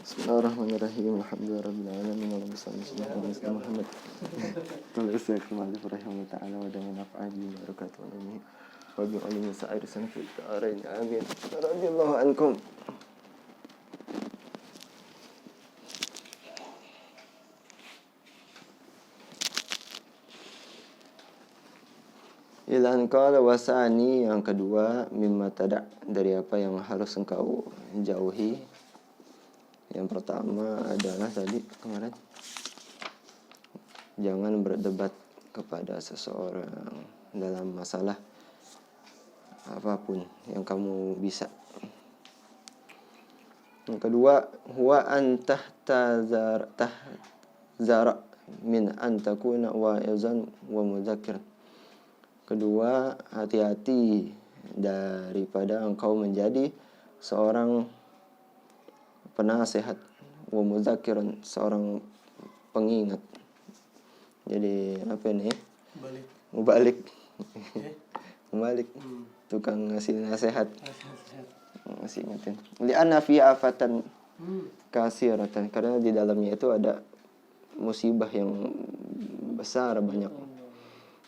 Bismillahirrahmanirrahim. Alhamdulillahirabbil alamin. Allahumma shalli ala sayyidina Muhammad. Alhamdulillah ta'ala wa damin nafa'abi barakatuh alaihi wa bi alihi sa'ir sanfil ta'arain. Amin. Radhiyallahu ankum. Ilan qala wasani, yang kedua, mimma tada', dari apa yang harus engkau jauhi. Yang pertama adalah tadi kemarin, jangan berdebat kepada seseorang dalam masalah apapun yang kamu bisa. Yang kedua, huwa an tahzara min an takuna wa'izan wa mudzakir. Kedua, hati-hati daripada engkau menjadi seorang penasehat, wa mudzakiran, seorang pengingat. Jadi apa ini? Mubalik. Mubalik. Tukang ngasih nasihat. Ngasih ingetin. Li'anna fi afatan kasiratan, karena di dalamnya itu ada musibah yang besar, banyak.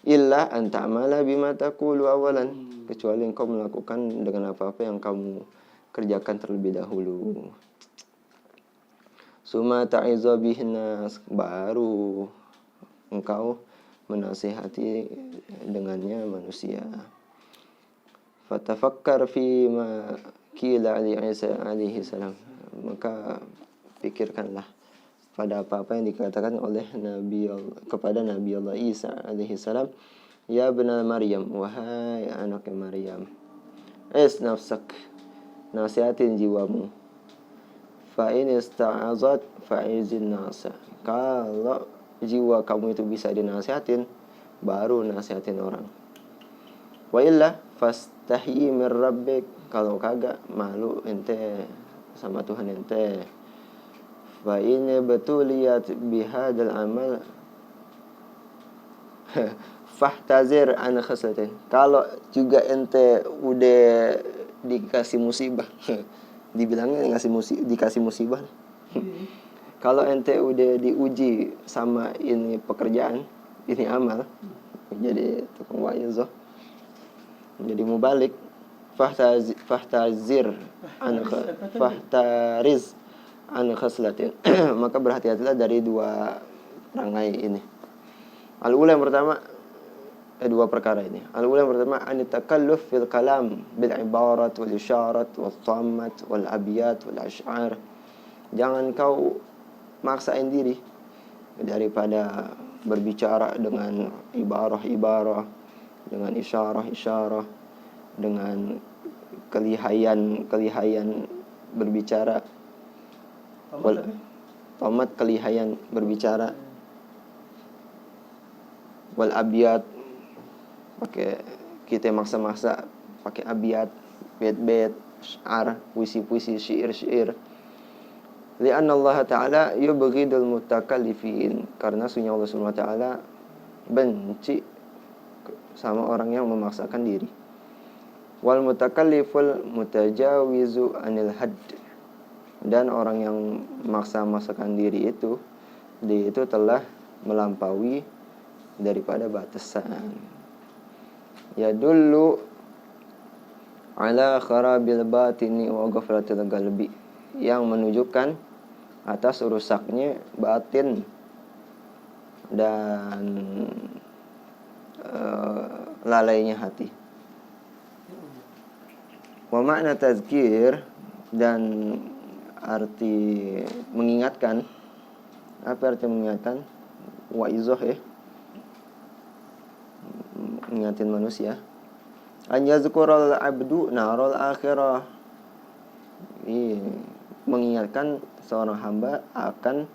Illa an ta'mala bima taqulu awalan, kecuali engkau melakukan dengan apa-apa yang kamu kerjakan terlebih dahulu. Suma ta'iza bihin nas, baru engkau menasihati dengannya manusia. Fatafakkar fi ma qila li Isa alaihi salam, maka pikirkanlah pada apa-apa yang dikatakan oleh kepada Nabi Allah Isa alaihi salam. Ya bena Maryam, wahai anak Maryam, nafsak, nasihatin jiwamu. Fa in ista'azat fa'izin nasa, kalau jiwa kamu itu bisa dinasihatin, baru nasihatin orang. Wa illa fastahi min rabbik, kalau kagak, malu ente sama Tuhan ente. Fa in batuliyat bihadal amal fahtazir an khaslatin, kalau juga ente udah dikasih musibah dibilangnya dikasih musibah. Kalau ente udah diuji sama ini pekerjaan, ini amal, jadi tukang wa'izah, jadi mubalik. Fahtariz an khaslatin maka berhati-hatilah dari dua perangai ini. Al-ula, yang pertama, dua perkara ini. Al-ula, yang pertama, an takalluf fil kalam bil ibarat wal isyarat wal thammat wal abiyat wal ash'ar. Jangan kau maksain diri daripada berbicara dengan ibarah-ibarah, dengan isyarah-isyarah, dengan kelihayan berbicara, wal thammat, kelihayan berbicara, wal abiyat, pakai kita maksa-maksa pakai abiyat, bait-bait, syair, puisi-puisi, syair-syair. Li'anna Allah Ta'ala yubghidul mutakallifin, karena sunnah Allah Subhanahu wa ta'ala benci sama orang yang memaksakan diri. Wal mutakalliful mutajawizu anil hadd, dan orang yang maksa-maksakan diri itu, dia itu telah melampaui daripada batasan. Ya dulu ala kharabil batini wa ghaflatil qalbi, yang menunjukkan atas rusaknya batin dan lalainya hati. Wa makna tazkir, dan arti mengingatkan. Apa arti mengingatkan? Wa'izah, ya, ingatin manusia. An yazkural abdu narul akhirah, mengingatkan seorang hamba akan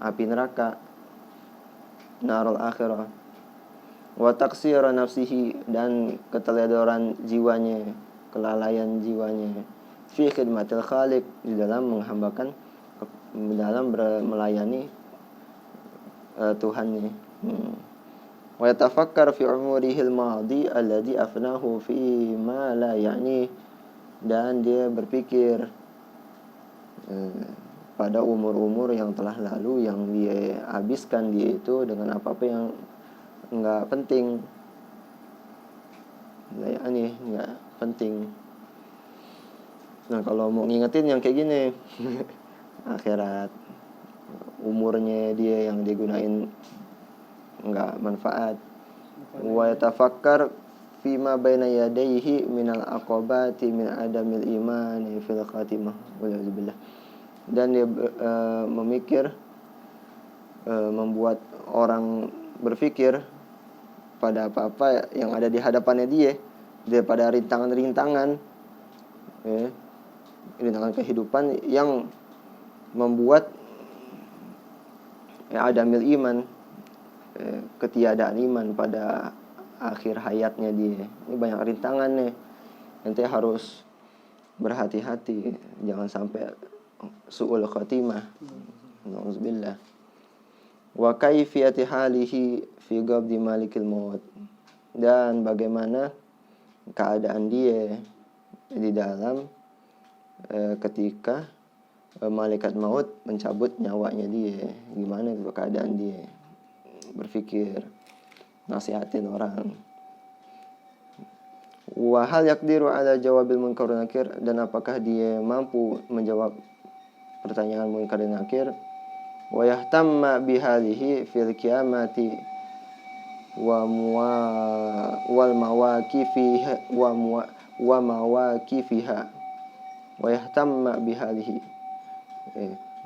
api neraka, narul akhirah. Wa taqsira nafsihi, dan keteledoran jiwanya, kelalaian jiwanya, fi khidmatil khaliq, di dalam menghambakan, dalam melayani Tuhannya. Wa yatafakkar fi umurihil madi alladhi afnahu fi ma la ya'ni, dan dia berpikir pada umur-umur yang telah lalu, yang dia habiskan dia itu dengan apa-apa yang nggak penting, nggak penting. Nah kalau mau ngingetin yang kayak gini akhirat, umurnya dia yang digunain nggak manfaat. Wa yatafakkar fima baina yadayhi minal aqabati min adamil imani fil khatimah waliyadzubillah. Dan dia memikir, membuat orang berpikir pada apa-apa yang ada di hadapannya dia, daripada rintangan-rintangan, rintangan kehidupan yang membuat adamil iman, ketiadaan iman pada akhir hayatnya dia. Ini banyak rintangan nih, nanti harus berhati-hati jangan sampai su'ul khatimah. Nauzubillah. Wa kaifiyati halihi fi qabdi malikil maut, dan bagaimana keadaan dia di dalam ketika malaikat maut mencabut nyawanya dia. Gimana itu keadaan dia, berpikir, nasihatin orang. Wa hal yaqdiru ala jawabil munkar dan nakir, dan apakah dia mampu menjawab pertanyaan munkar dan nakir. Wa yahtamma bihalihi fil qiyamati wal mawaqifiha wa mawaqifiha wa yahtamma bihalihi.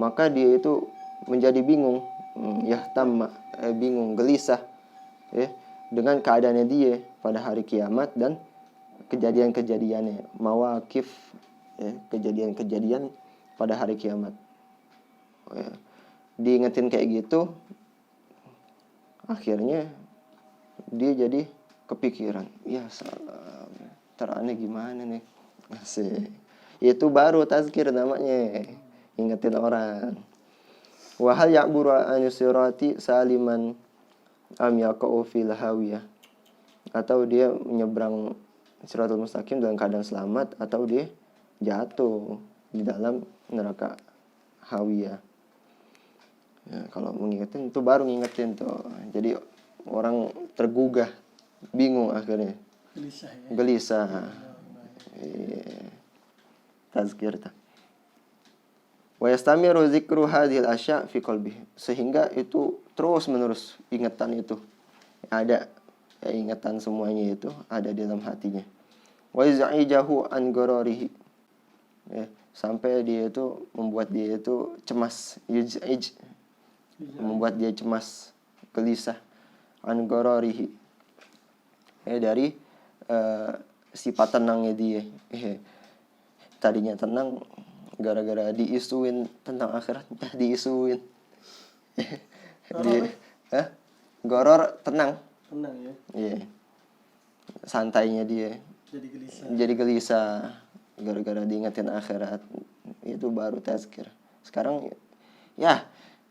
Maka dia itu menjadi bingung, yahtamma, bingung, gelisah, dengan keadaannya dia pada hari kiamat dan kejadian-kejadiannya, mawaqif, kejadian-kejadian pada hari kiamat. Diingetin kayak gitu, akhirnya dia jadi kepikiran, ya salam, terane gimana nih, asik. Itu baru tazkir namanya, ingetin orang. Wa hal ya'buru an sirati saliman am yaqau fil hawiyah, atau dia menyeberang siratul mustaqim dalam keadaan selamat, atau dia jatuh di dalam neraka hawiyah. Ya, kalau mengingetin itu baru ngingetin tuh. Jadi orang tergugah, bingung akhirnya. Gelisah. Tazkir ta. Wa yastamiru dzikru hadhil asya fi qalbihi, sehingga itu terus menerus ingatan itu ada, ingatan semuanya itu ada di dalam hatinya. Wa yaz'ijahu an ghararihi, sampai dia itu membuat dia itu cemas, membuat dia cemas, gelisah, an ghararihi, dari sifat tenangnya dia. Tadinya tenang, gara-gara diisuin tentang akhirat, diisuin. Goror tenang ya. Iya. Santainya dia jadi gelisah gara-gara diingetin akhirat. Itu baru tazkir. Sekarang ya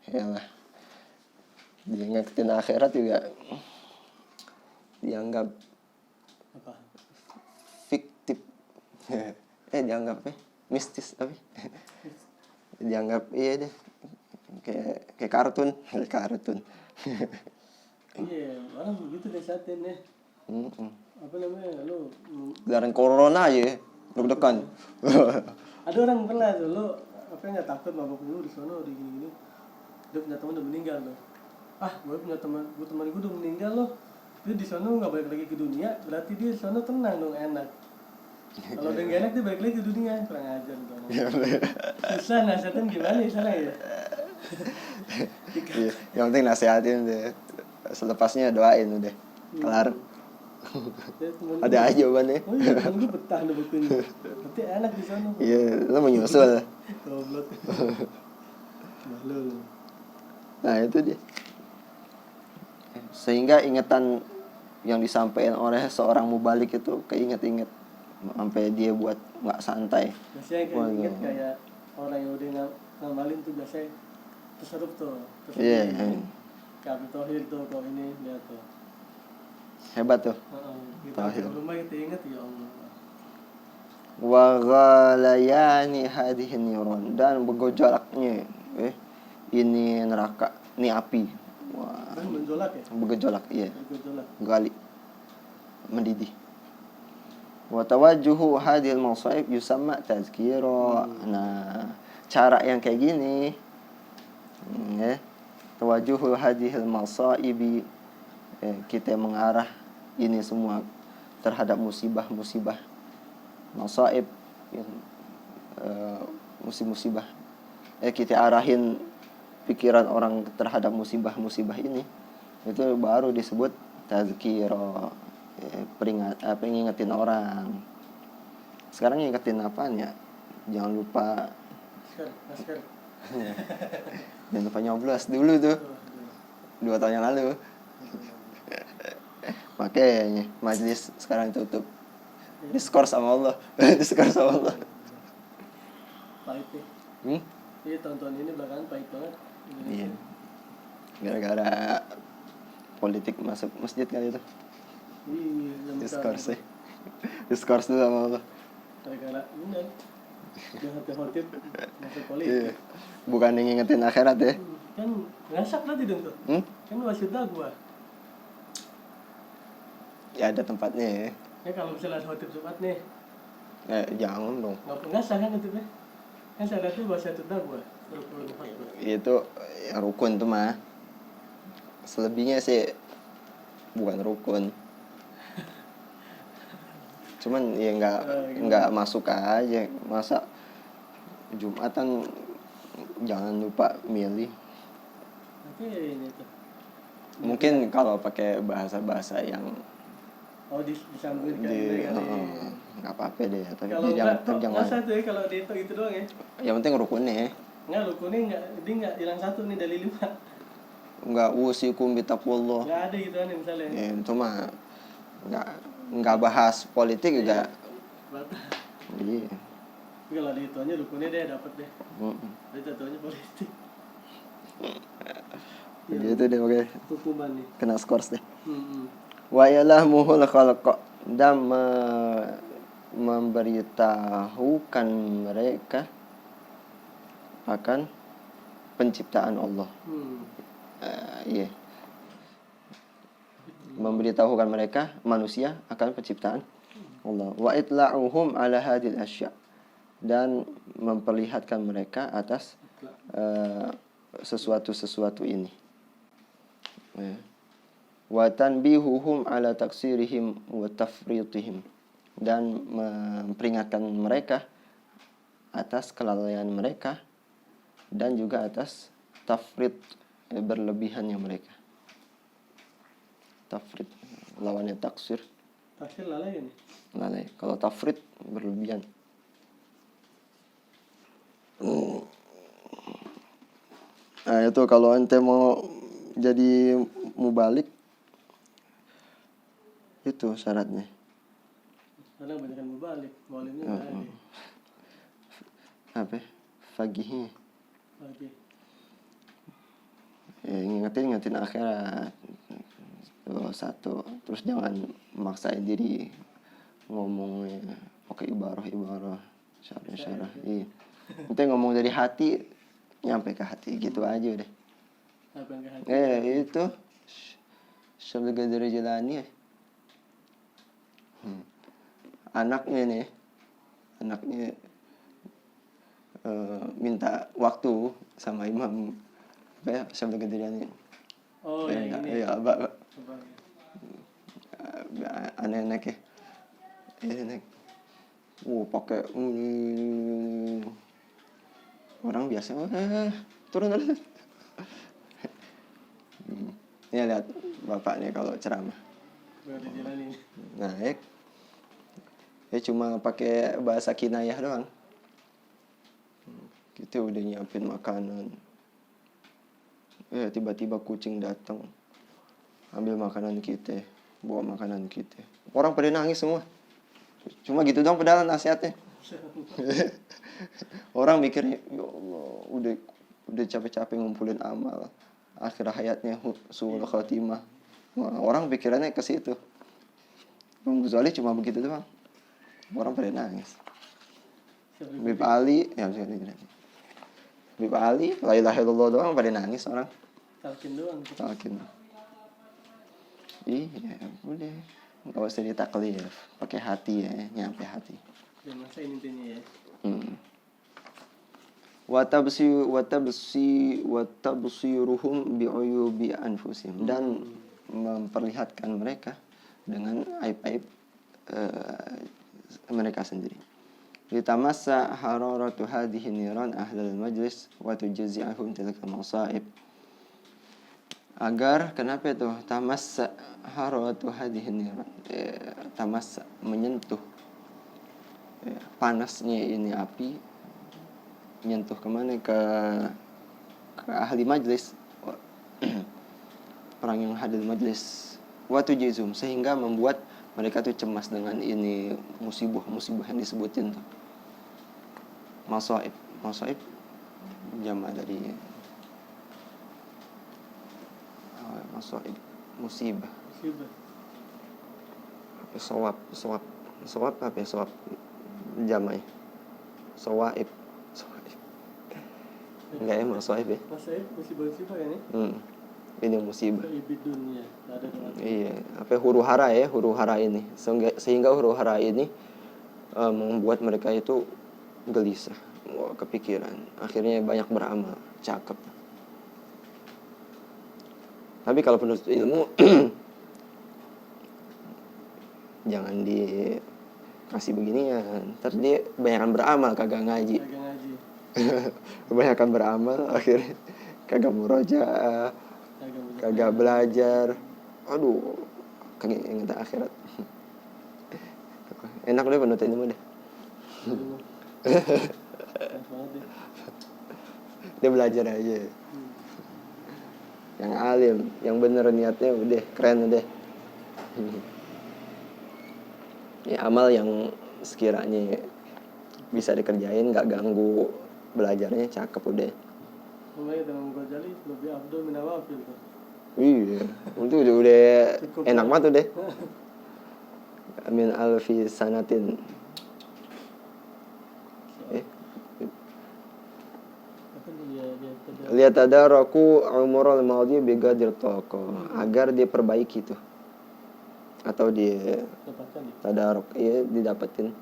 lah, diingetin akhirat juga dianggap apa? Fiktif. Dianggap mistis tapi dianggap iya deh, kayak kartun. Iya, orang begitu deh saatnya nih. Apa namanya, lu gelaran corona aja deg-degan. Ada orang pernah tuh, lu apa nggak takut mabok dulu di sana di gini, dia punya teman udah meninggal loh. Gue punya teman gue udah meninggal loh. Dia di sana nggak balik lagi ke dunia, berarti dia di sana tenang dong, enak. Kalau udah nggak enak dia balik lagi ke dunia, kurang ajar dong. Susah nasihatin gimana ya sana ya. Yang penting nasihatin deh, selepasnya doain udah kelar. Ada aja jawabannya. Oh iya, temen gue betah udah bukuin. Berarti enak di sana. Iya, lo menyusul. Goblok. Malu. Nah itu dia. Sehingga ingatan yang disampaikan oleh seorang mubalik itu keinget-inget sampai dia buat nggak santai. Biasanya inget kayak orang yang udah ngamalin tuh biasanya terserup tuh. Iya. Kabel tohir tuh kalau ini lihat tuh. Hebat tuh. Kita rumah kita ingat ya Allah. wa ghalayani hadhihi niran, dan bergejolaknya ini neraka, ini api. Wah, Kan menjolak ya? bergejolak, iya. Bergejolak. Gali, mendidih. Wa tawajjuhu hadhil masaib yusamma tazkira. Nah, cara yang kayak gini ya, tawajjuhu hadhil masaibi, kita mengarah ini semua terhadap musibah-musibah, masaib, musibah. Kita arahin pikiran orang terhadap musibah-musibah ini, itu baru disebut tazkira, ngingetin orang. Sekarang ngingetin apaan ya? Jangan lupa Masker. jangan lupa nyoblos dulu tuh, 2 tahun yang lalu. Makanya majelis sekarang tutup, diskor sama Allah. Diskor sama Allah. Pahit nih. Iya, tahun-tahun ini belakangan pahit banget. Iya. Gara-gara politik masuk masjid kali itu. Iya, Diskors sih. Diskors dulu sama Allah. Gara-gara bener. Jangan khotib masuk politik. Iya. Bukan ngingetin akhirat ya. Kan ngasak tadi dong tuh. Kan wasidah gua. Ya ada tempatnya ya. Ya kalau misalnya khotib Jumat nih, Jangan dong. nggak ngasah kan itu deh. Kan saya lihat tuh wasidah gua. Itu yang rukun tuh mah. Selebihnya sih bukan rukun. Cuman ya nggak masuk aja. Masa Jumatan jangan lupa milih. Tapi ini tuh. Mungkin kalau pakai bahasa-bahasa yang disambungin kan nggak apa-apa deh, tapi kalau jangan nggak satu ya, kalau di itu doang ya. Yang penting rukunnya. Nggak, rukunnya nggak hilang satu nih dari 5. Nggak usikum bitaqwallah. Nggak ada gitu kan misalnya. Itu mah nggak bahas politik juga. Batas. Iya. Kalau di itunya rukunnya deh dapat deh. Tapi tatuannya politik. Gitu deh, oke. Hukuman nih. Kena skors deh. Wa Wayalah muhul khalqa, dan memberitahukan mereka akan penciptaan Allah. Iya. Memberitahukan mereka manusia akan penciptaan Allah. Wa itla'uhum ala hadil asya', dan memperlihatkan mereka atas sesuatu ini. Wa tanbihuhum ala taksirihim wa tafritihim, dan memperingatkan mereka atas kelalaian mereka dan juga atas tafrit, berlebihannya mereka. Tafrit lawannya taksir. Taksir lalai kan? Lalai. Kalau tafrit berlebihan. Nah itu kalau ente mau jadi mubalik, itu syaratnya. Karena banyak mubalik, mualimnya nggak ada. Apa? Fagihnya. Oke. Ya, ngingetin akhirat. Itu satu. Terus jangan maksain diri ngomongnya pakai ibarah, syarah. Iya. Ente ngomong dari hati, nyampe ke hati gitu aja udah. Apa yang ke hati? Itu Syabdul Qadir Jilani. Anaknya minta waktu sama Imam Syabdul Qadir Jilani. Oh ya ini. Iya, Abah. Anak-anak ya. Enak. Pakai orang biasa. Turun. Ini lihat bapaknya kalau ceramah. Naik. Ya cuma pakai bahasa kinayah doang. Kita udah nyiapin makanan. Tiba-tiba kucing datang. Ambil makanan kita, bawa makanan kita. Orang pada nangis semua. Cuma gitu doang padahal nasihatnya. Orang mikirnya, ya Allah, udah capek-capek ngumpulin amal. Akhir hayatnya suul khatimah. Wah, orang pikirannya ke situ. Bang Ghazali cuma begitu doang. Orang pada nangis. Habib Ali, ya bisa gitu. Habib Ali, la ilaha illallah doang pada nangis orang. Talkin doang. Talkin. Iya, udah. Gak usah ditaklif, pakai hati ya, nyampe hati. Dan masa ini intinya ya. Watabsiruhum bi'uyubi anfusihim, dan memperlihatkan mereka dengan aib-aib mereka sendiri. Litamassa hararatu hadhihi niran ahlal majlis wa tujzi'ahum tilka masaib. Agar kenapa itu tamassa hararatu hadhihi niran, tamassa menyentuh panasnya ini api, menyentuh kemana, ke ahli majlis, orang yang hadir majlis, watu jizum, sehingga membuat mereka tuh cemas dengan ini musibah yang disebutin tuh. Masaib jama dari masaib, musibah. Sawab apa ya, sawab jamai, sawaib. Enggak ya, masaib ya. Masaib, musibah ya nih. Ini musibah. Ibid dunia. Ada Iya, apa huru hara ini. Sehingga huru hara ini membuat mereka itu gelisah, kepikiran. Akhirnya banyak beramal, cakep. Tapi kalau penuntut ilmu jangan dikasih beginian. Ntar dia kebanyakan beramal, kagak ngaji. Kebanyakan beramal, akhirnya kagak murojaah, kagak belajar. Aduh, kagak inget akhirat. Enak deh penuntut ilmu deh. Dia belajar aja. Yang alim, yang bener niatnya udah keren udah. Ya, amal yang sekiranya bisa dikerjain, nggak ganggu belajarnya, cakep udah. Mulai dengan Ghazali lebih abdul min awafil. Iya, itu udah enak banget udah. Min alfi sanatin. Lihat ada roku umurul madhi bigadir toko, agar dia perbaiki itu, atau dia tadaruk, ya didapatin,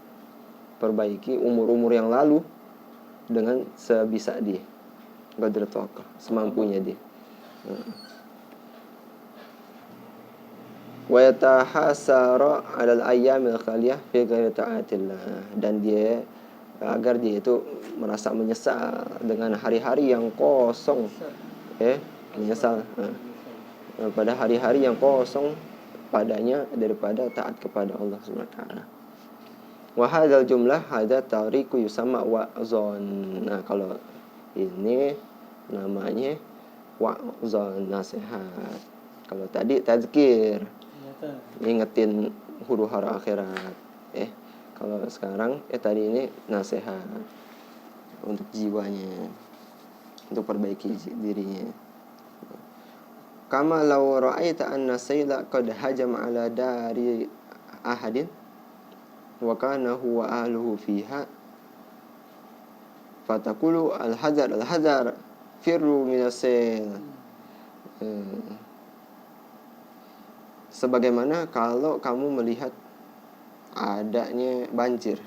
perbaiki umur yang lalu dengan sebisa dia, gadir toko, semampunya dia. Wa yatahasara 'alal ayyamil khaliyah fi ghairi ta'atillah, dan dia agar dia itu merasa menyesal dengan hari-hari yang kosong, menyesal pada hari-hari yang kosong padanya daripada taat kepada Allah Subhanahu wa taala. Wa hadzal jumlah hadza tariqu yusamma wa'zon. Nah, kalau ini namanya wa'zon, nasihat. Kalau tadi tazkir, ngingetin huru-hara akhirat. Kalau sekarang tadi ini nasihat untuk jiwanya, untuk perbaiki dirinya. Kama law ra'aita anna sayla qad hajama ala dari ahadin wa kana huwa ahluhu fiha fatakulu al-hazar firru minasayl. Sebagaimana kalau kamu melihat adanya banjir,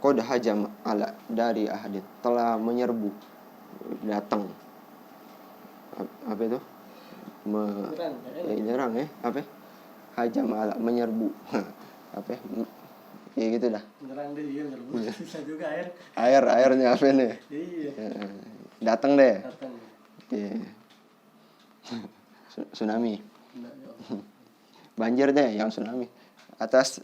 qad hajam ala dari ahadin, telah menyerbu, datang, apa itu, menyerang apa, hajam ala, menyerbu, apa, ya gitu dah. Menyerang dia, menyerbu, bisa juga airnya apa nih? Iya. Datang deh. Iya. Tsunami. Banjir deh, yang tsunami atas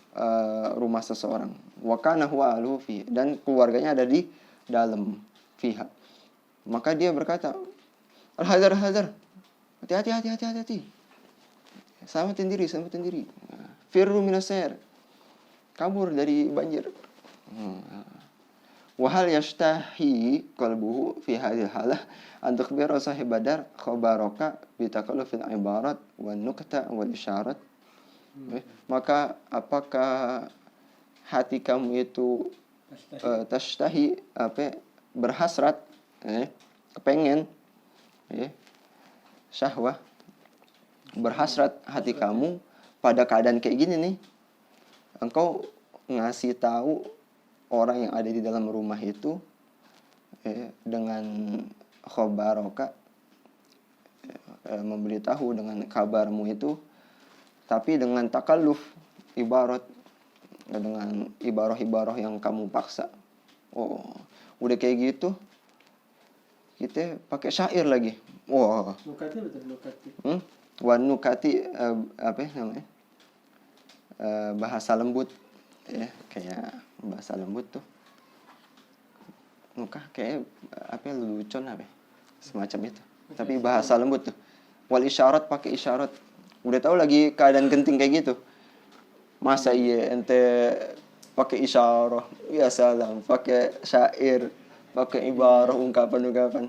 rumah seseorang. Wa kana huwa alufi, dan keluarganya ada di dalam fiha. Maka dia berkata, al-hazar, hati-hati. Selamatin diri. Firru minasair, kabur dari banjir. Wa hal yashtahi qalbuhu fi hadhihi halah an tukhbira sahib badar khabaraka bi takallufil ibarat wan nukta wal isyarat. Maka apakah hati kamu itu tashtahi berhasrat, kepengen, syahwah, berhasrat hati kamu pada keadaan kayak gini nih. Engkau ngasih tahu orang yang ada di dalam rumah itu dengan khobaroka, memberitahu dengan kabarmu itu, tapi dengan takalluf, ibarat dengan ibarah-ibarah yang kamu paksa. Oh, udah kayak gitu kita pakai syair lagi. Wah. Nukati betul, nukati. Wan nukati namanya? Bahasa lembut, kayak bahasa lembut tuh. Nukah kayak lelucon semacam itu. Tapi bahasa lembut tuh. Wal isyarat, pakai isyarat. Udah tahu lagi keadaan genting kayak gitu. Masa iya ente pakai isyarah, ya salam, pakai syair, pakai ibarah, ungkapan-ungkapan,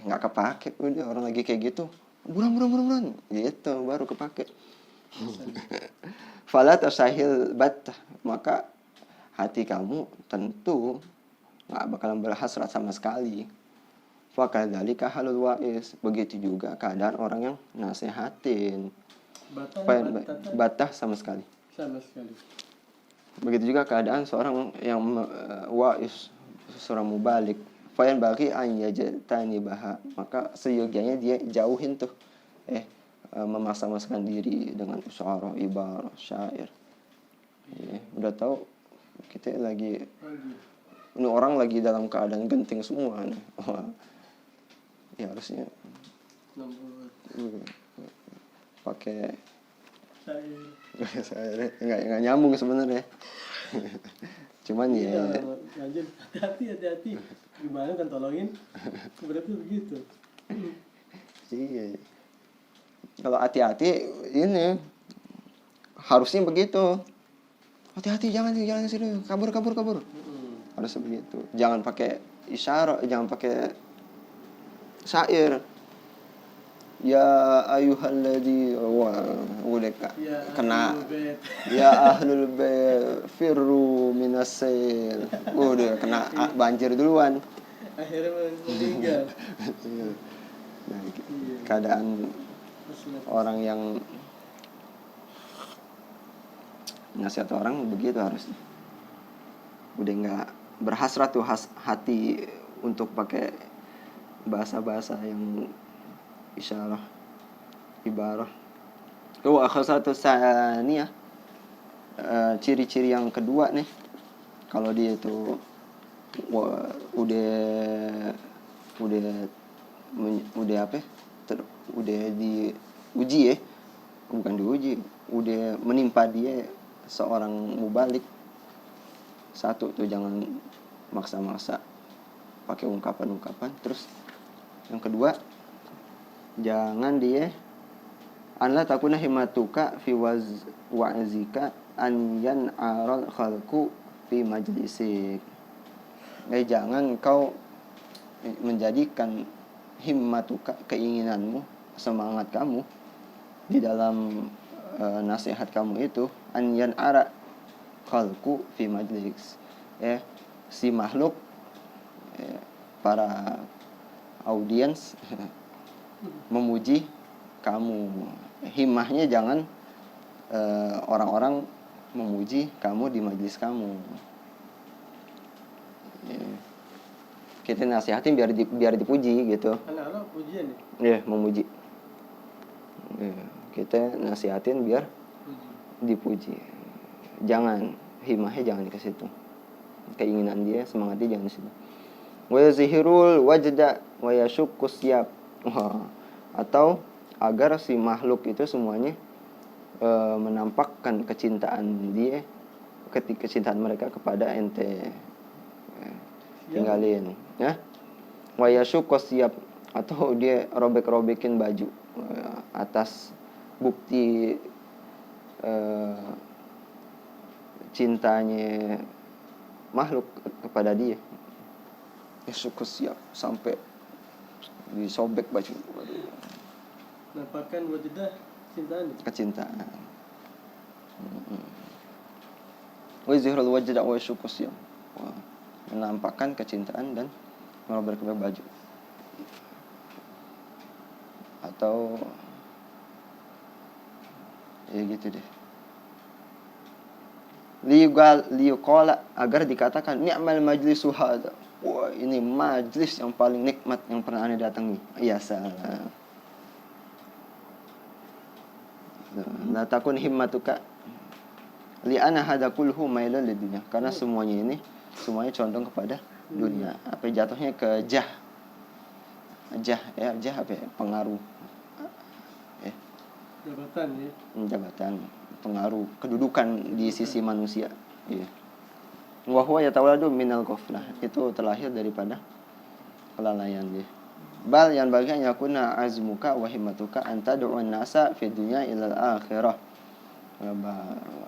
nggak kepake. Udah orang lagi kayak gitu, buram gitu baru kepake. Fala tasahil battah, maka hati kamu tentu nggak bakalan berhasrat sama sekali. Fakadzalika halul wa'is, begitu juga keadaan orang yang nasehatin. Batah sama sekali. Begitu juga keadaan seorang yang wa'is, seorang mubalik. Fayan bagi an yajtani baha, maka seyogianya dia jauhin tuh memaksa-maksakan diri dengan isyarah, ibarah, syair. Udah tahu kita lagi ini orang lagi dalam keadaan genting semua nih. Ya harusnya pakai saya nggak nyambung sebenarnya. Cuman ya hati-hati gimana kan tolongin berarti begitu. Iya, kalau hati-hati ini harusnya begitu. Hati-hati, jangan sini, kabur. Harusnya begitu. Jangan pakai isyarat, jangan pakai syair. Ya ayyuhalladzi udah kena ya ahlul bait firru minasail, udah kena banjir duluan, akhirnya meninggal. Nah, keadaan orang yang nasihat orang begitu harusnya. Udah nggak berhasrat tuh hati untuk pakai bahasa-bahasa yang isyarah, ibarah. Akhasatu saniyah, ciri-ciri yang kedua nih, kalau dia itu udah diuji bukan diuji, udah menimpa dia seorang mubalik. Satu tuh, jangan maksa-maksa pakai ungkapan-ungkapan. Terus yang kedua, jangan dia anla takuna himmatuka fi wa'zika an yan'aral khalqu fi majlisik. Jangan kau menjadikan himmatuka, keinginanmu, semangat kamu di dalam nasihat kamu itu an yan'ara khalqu fi majlis, si makhluk, para audiens memuji kamu. Himmahnya jangan orang-orang memuji kamu di majelis kamu. Kita nasihatin biar dipuji gitu. Anak-anak pujian ya? Memuji. Kita nasihatin biar dipuji. Jangan himmahnya jangan ke situ. Keinginan dia, semangat dia jangan di situ. Wa yazhirul wajda wa yashukku siyab. Atau agar si makhluk itu semuanya menampakkan kecintaan dia, kecintaan mereka kepada ente, tinggalin ya. Wa yashukku siyab, atau dia robek-robekin baju atas bukti cintanya makhluk kepada dia. Yashukku siyab, sampai disobek baju. Nampakkan wajdah kecintaan. Wa zihral wajda wa syukus ya. menampakkan kecintaan dan merobek-robek baju, atau ya gitu deh. Liyuqala, agar dikatakan ni'mal majlisu hadza, wah ini majlis yang paling nikmat yang pernah Anda datangi. Ya salam. La takun himmatuka li ana hadza kulluhu mailun lidunya, karena semuanya condong kepada dunia. Apa jatuhnya ke jah apa ya? Pengaruh Jabatan ya. Jabatan, pengaruh, kedudukan di sisi manusia. Iya. Wa huwa yatawalladu minal ghaflah, itu terlahir daripada kelalaian dia. Bal yang bagian yakuna azmuka wa himmatuka an tad'un nasa fi dunya ilal akhirah.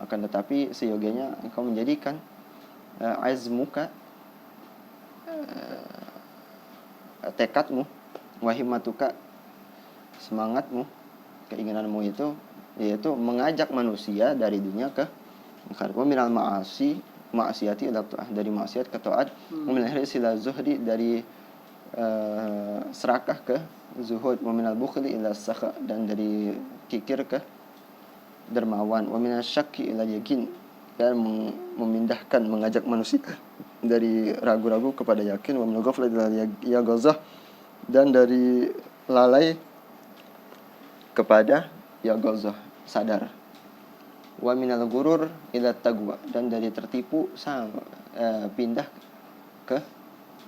Akan tetapi seyogianya engkau menjadikan azmuka, tekadmu, wa himmatuka, semangatmu, keinginanmu itu yaitu mengajak manusia dari dunia ke akhirat. Wa minal ma'asiyati ila ta'ah, dari maksiat ke taat. Wa minal hirsi ila zuhdi, dari serakah ke zuhud. Wa minal bukhli ila sakha, dan dari kikir ke dermawan. Wa minal syakki ila yakin, dan memindahkan, mengajak manusia dari ragu-ragu kepada yakin. Wa minal ghaflah ila yaqazah, dan dari lalai kepada yaqazah, sadar. Wa minal ghurur ila taqwa, dan dari tertipu pindah ke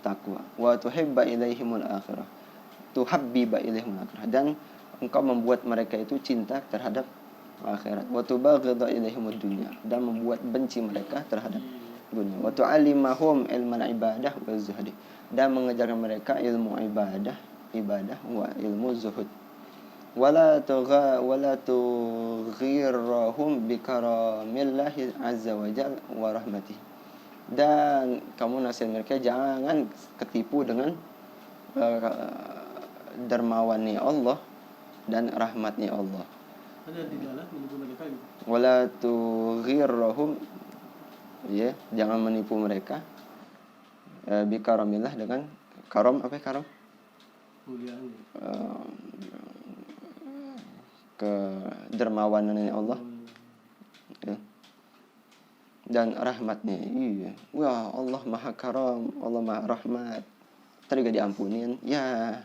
takwa. Wa tuhibba ilaihimul akhirah, tuhabbiba ilaihimul akhirah, dan engkau membuat mereka itu cinta terhadap akhirat. Wa tubaghidha ilaihimud dunya, dan membuat benci mereka terhadap dunia. Wa tu'allimahum ilmal ibadah wa zuhdi, dan mengajarkan mereka ilmu ibadah wa ilmu zuhud. Wala tughirrahum bikaramillahi azza wa jalla wa rahmatih, dan kamu nasihat mereka jangan ketipu dengan dermawannya Allah dan rahmatnya Allah. Ada di dalam menipu mereka gitu. Wala tughirrahum, ya, jangan menipu mereka bikaramillah, dengan karam, apa ya karam? Muliaan. Kedermawanannya Allah, ya, dan rahmatnya. Iya, wah Allah maha karam, Allah maha rahmat. Tadi gak diampunin, ya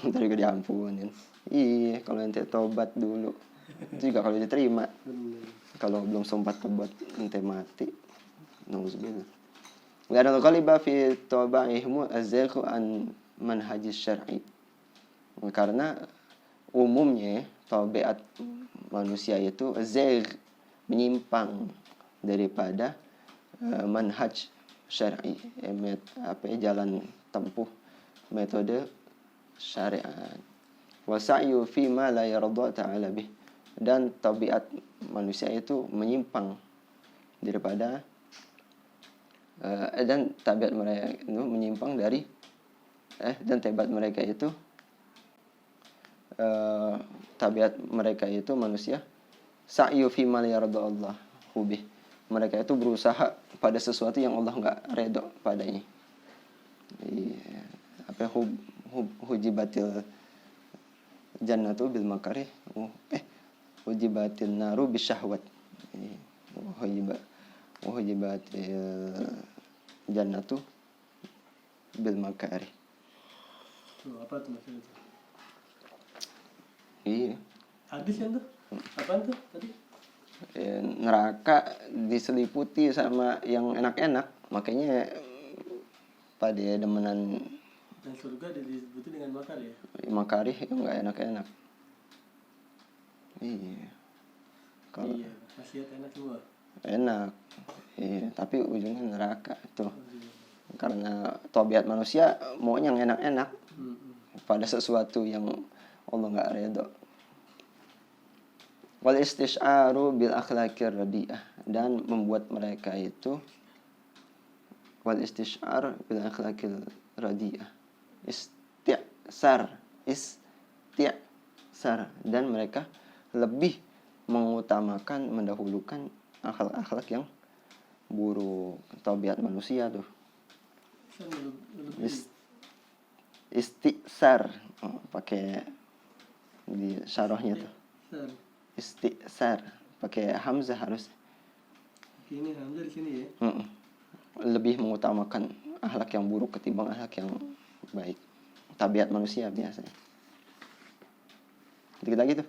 tadi gak diampunin. Iya, kalau ente tobat dulu itu juga kalau diterima. Kalau belum sempat tobat ente mati, nauzubillah. Wa anal ghaliba fi tabaihim azzaqu an manhajis syar'i, karena umumnya tabiat manusia itu menyimpang daripada manhaj syar'i, jalan tempuh metode syariat. Wa sa'yu fi ma la yarda ta'ala bih, dan tabiat manusia itu menyimpang daripada dan tabiat mereka itu menyimpang dari dan tabiat mereka itu tabiat mereka itu manusia sa'yu fi ma yarda Allah bih, mereka itu berusaha pada sesuatu yang Allah enggak redha padanya. Apa hujibatil jannatu bil makarih, hujibatil naru bisyahwat, hujibatil jannatu bil makarih. Apa tuh maksudnya? Iya. Hadis kan tuh? Apaan tuh tadi? Neraka diseliputi sama yang enak-enak, makanya pada demenan. Dan surga diseliputi dengan makar ya? Makarih yang nggak enak-enak. Iya. Kalau iya, maksiat enak semua. Enak. Iya, tapi ujungnya neraka tuh. Karena tabiat manusia mau yang enak-enak pada sesuatu yang Allah nggak ridho. Wal istisharu bil akhlaqir radiah, dan membuat mereka itu wal istishar bil akhlaqil radiah, isti'sar, dan mereka lebih mengutamakan, mendahulukan akhlak-akhlak yang buruk, tabiat manusia tuh. San lebih. Istisar. Pakai di syarahnya tuh. San. Istisar. Pakai hamzah harus. Ini hamzah di sini ya. Lebih mengutamakan akhlak yang buruk ketimbang akhlak yang baik. Tabiat manusia biasanya. Dikit lagi tuh.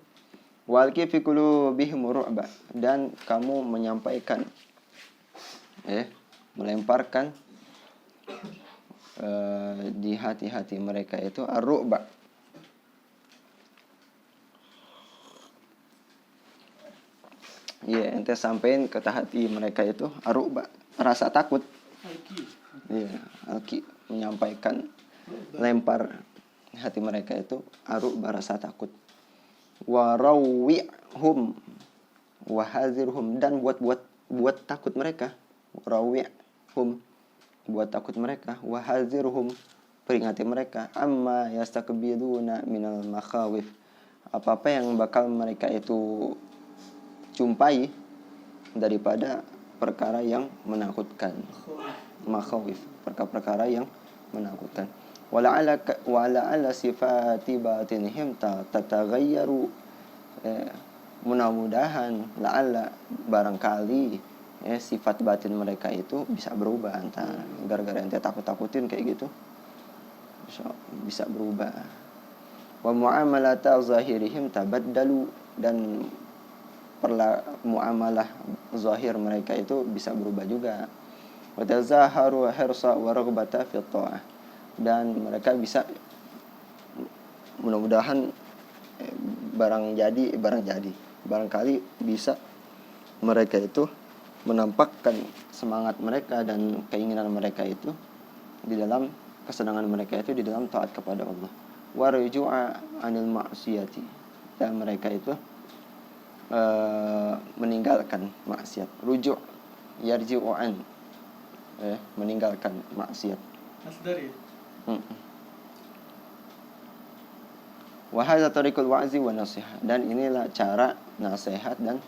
Walqi fi qulubihim ru'ba, dan kamu menyampaikan melemparkan di hati-hati mereka itu ar-ru'ba. Iya, ente sampein ke hati mereka itu ar-ru'ba, rasa takut. Iya, alki menyampaikan lempar hati mereka itu ar-ru'ba, rasa takut. Wa rawwi'hum wa hadzirhum, dan buat takut mereka. Rawwi'hum, buat takut mereka. Wa hadzirhum, peringati mereka. Amma yastakbiduna minal makhawif, apa-apa yang bakal mereka itu jumpai daripada perkara yang menakutkan. Makhawif, perkara-perkara yang menakutkan. Wala'ala sifati batinihim tatagayyaru, mudah-mudahan la'alla barangkali sifat batin mereka itu bisa berubah. Antara gara-gara ente takut-takutin kayak gitu bisa berubah. Wa muamalata zahirihim tabaddalu, dan muamalah zahir mereka itu bisa berubah juga. Wa tazaharu hirsa wa raghbata fi ta'ah, dan mereka bisa mudah-mudahan barangkali bisa mereka itu menampakkan semangat mereka dan keinginan mereka itu di dalam kesenangan mereka itu di dalam taat kepada Allah. Wa ruju'a anil ma'siyati, dan mereka itu meninggalkan maksiat. Rujuk yarji'u an, meninggalkan maksiat. Masdar ya. Wa hadza tariqul wa'zi wa nasihat, dan inilah cara nasihat dan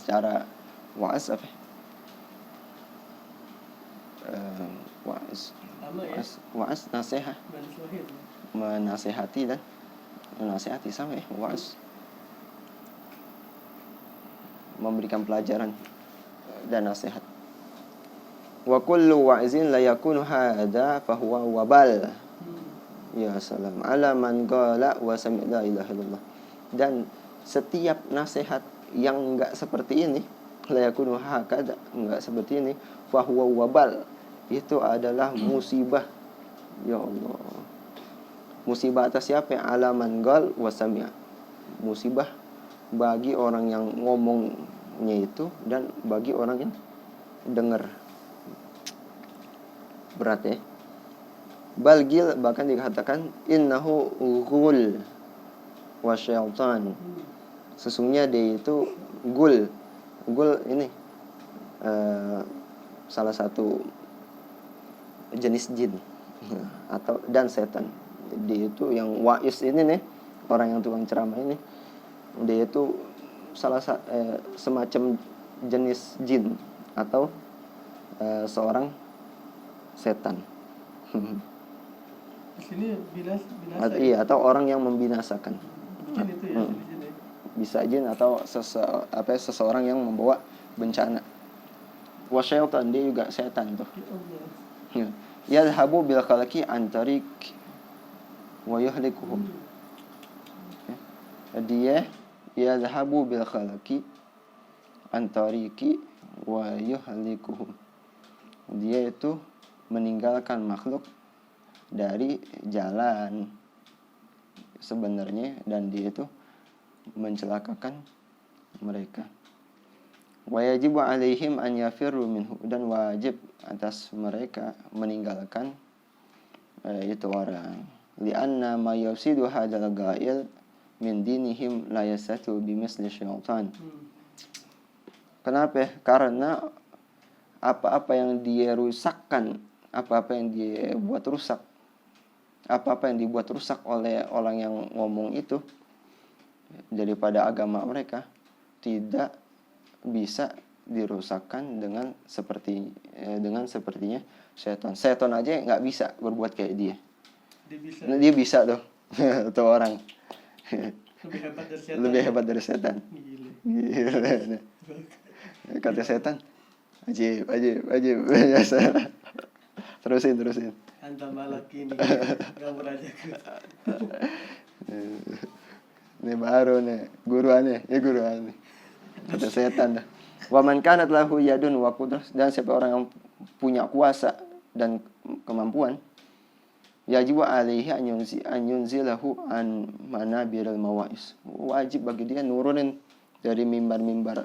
cara wa'az apa? Wa'az nasihat. Menasihati dan menasihati sama ya, wa'az. Memberikan pelajaran dan nasihat. Wa kullu wa'zin la yakunu hadza fa huwa wabal. Ya salam ala man qala wa sami'a la ilaha illallah. Dan setiap nasihat yang enggak seperti ini, la yakunu hakada, enggak seperti ini, fa huwa wabal, itu adalah musibah. Ya Allah. Musibah atas siapa? Ala man qala wa sami'a. Musibah bagi orang yang ngomongnya itu dan bagi orang yang dengar. Berat ya. Balgil, bahkan dikatakan innahu ghul wa syaitan. Sesungguhnya dia itu gul ini salah satu jenis jin atau dan setan. Dia itu yang wa'is ini nih, orang yang tukang ceramah ini, dia itu semacam jenis jin atau seorang setan. Di sini binasa. Iya, atau orang yang membinasakan. Jin itu ya, jin ya. Bisa jin atau seseorang yang membawa bencana. Wa syaitan, dia juga setan tuh. Yadhabu bil khalqi an tariq wa yuhlikuhum. Dia yadhabu bil khalqi an tariqi wa yuhlikuhum. Dia itu meninggalkan makhluk dari jalan sebenarnya, dan dia itu mencelakakan mereka. Wa yajibu alaihim an yafirru minhu, dan wajib atas mereka meninggalkan itu orang. Lianna ma yufsidu hadzal ghail min dinihim la yasatu bimisli syaitan. Kenapa? Karena apa-apa yang dia rusakkan, apa-apa yang dia buat rusak, apa-apa yang dibuat rusak oleh orang yang ngomong itu daripada agama mereka, tidak bisa dirusakkan dengan sepertinya setan. Setan aja nggak bisa berbuat kayak dia. Dia bisa. Nah, dia bisa tuh. Tuh orang Lebih hebat dari setan. lebih hebat dari setan. Gile. Gila. Kata setan, ajib, ajib, ajib. Biasa. Terusin. Anta malak ini kamu rajaku. Ini baru nih, guruannya. Kata setan dah. Wa man kanat lahu yadun wa qudrah, dan siapa orang yang punya kuasa dan kemampuan, yajibu alaihi an yunzilahu an manabiril mawais. Wajib bagi dia nurunin dari mimbar-mimbar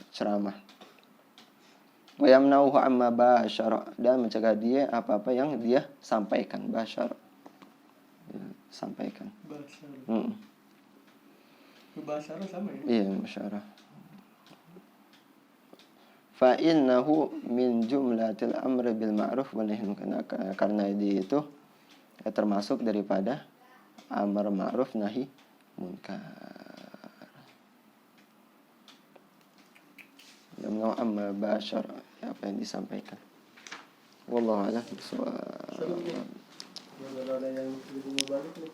ceramah. Wa yamnauhu amma basyara, dan mencegah dia apa-apa yang dia sampaikan. Basyara, sampaikan. Basyara. Basyara sama ya? Iya, basyara. Fa innahu min jumlatil amri bil ma'ruf wa nahi munkar, karena itu termasuk daripada amar ma'ruf nahi munkar. Yamna'u amma bashar, apa yang disampaikan. Wallahu a'lam bishawab. Seru nih. Ada yang lebih balik nih.